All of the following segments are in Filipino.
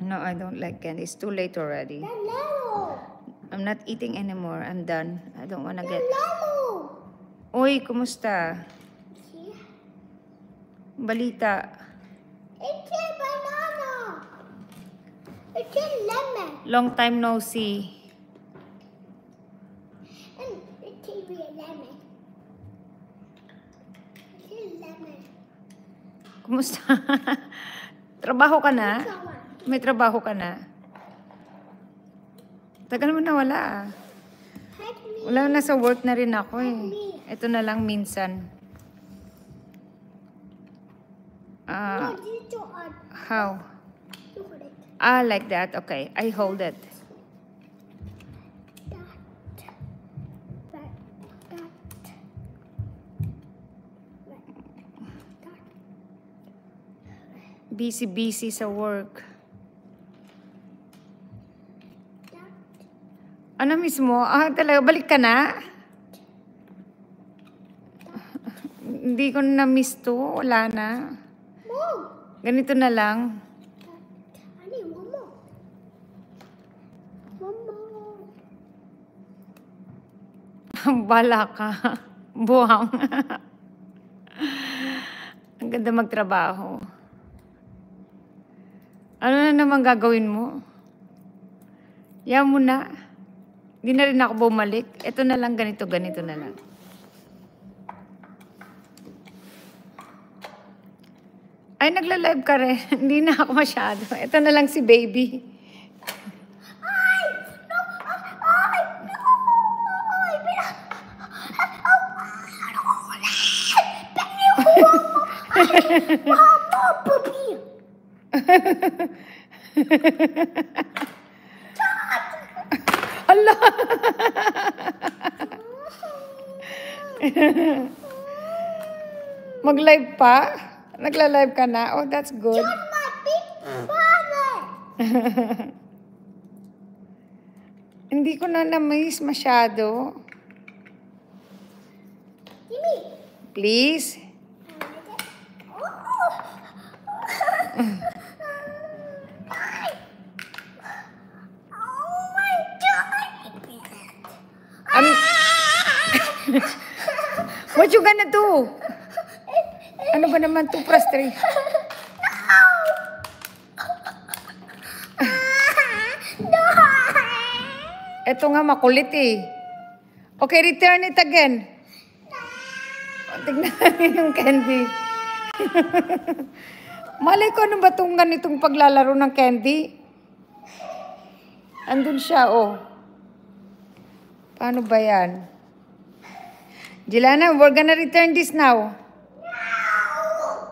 No, I don't like candy. It's too late already. I'm not eating anymore. I'm done. I don't wanna get... Uy, kumusta? Balita. It's a banana. It's a lemon. Long time no see. And it's a lemon. It's a lemon. Kumusta? Trabaho ka na? May trabaho ka na? Tagal mo na wala ah. Wala na sa work na rin ako eh. Ito na lang minsan. How? Like that. Okay, I hold it. Busy sa work. Ano mismo? Talaga, balik ka na? Hindi ko na-miss to. Wala na. Ganito na lang. Bala ka. Buwang. Ang ganda magtrabaho. Ano na naman gagawin mo? Yan mo na. Hindi na rin ako bumalik. Ito na lang, ganito na lang. Ay, nagla-live ka rin. Hindi na ako masyado. Ito na lang si baby. Ay! No! Ay! No! Ay! Mama, puppy! Allah! Mag-live pa? Nagla-live ka na? Oh, that's good. You're my big brother! Hindi ko na na-miss masyado. Gimme! Please? Oh my God! What you gonna do? Ano ba naman to frustrate? No! Ito nga makulit eh. Okay, return it again. Tignan yung candy. Malay ko ano ba itong ganitong paglalaro ng candy? Andun siya, oh. Paano ba yan? Jelana, we're gonna return this now.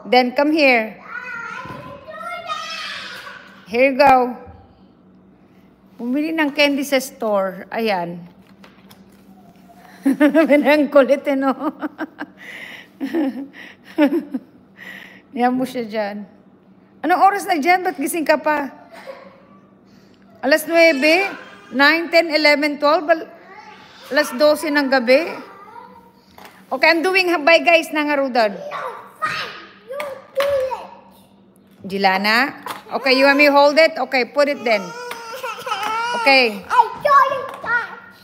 Then come here. Here you go. Bumili ng candy sa store. Ayan. Ang kulit eh, no? Yan mo siya dyan. Anong oras na dyan? Ba't gising ka pa? Alas 9, 9, 10, 11, 12, alas 12 ng gabi. Okay, I'm doing bye guys na nga Rudod. Jelana? Okay, you want me to hold it? Okay, put it then. Okay. I saw you touch.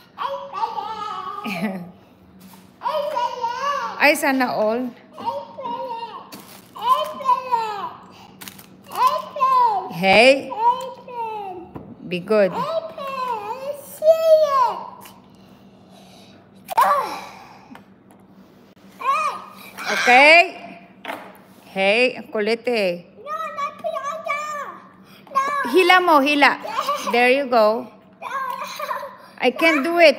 Ay, sana all. Hey, be good. Okay? Hey, ang kulit eh. No, not Piata. No. Hila mo, hila. There you go. I can't do it.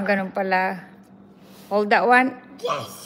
Ganun pala. Hold that one. Yes.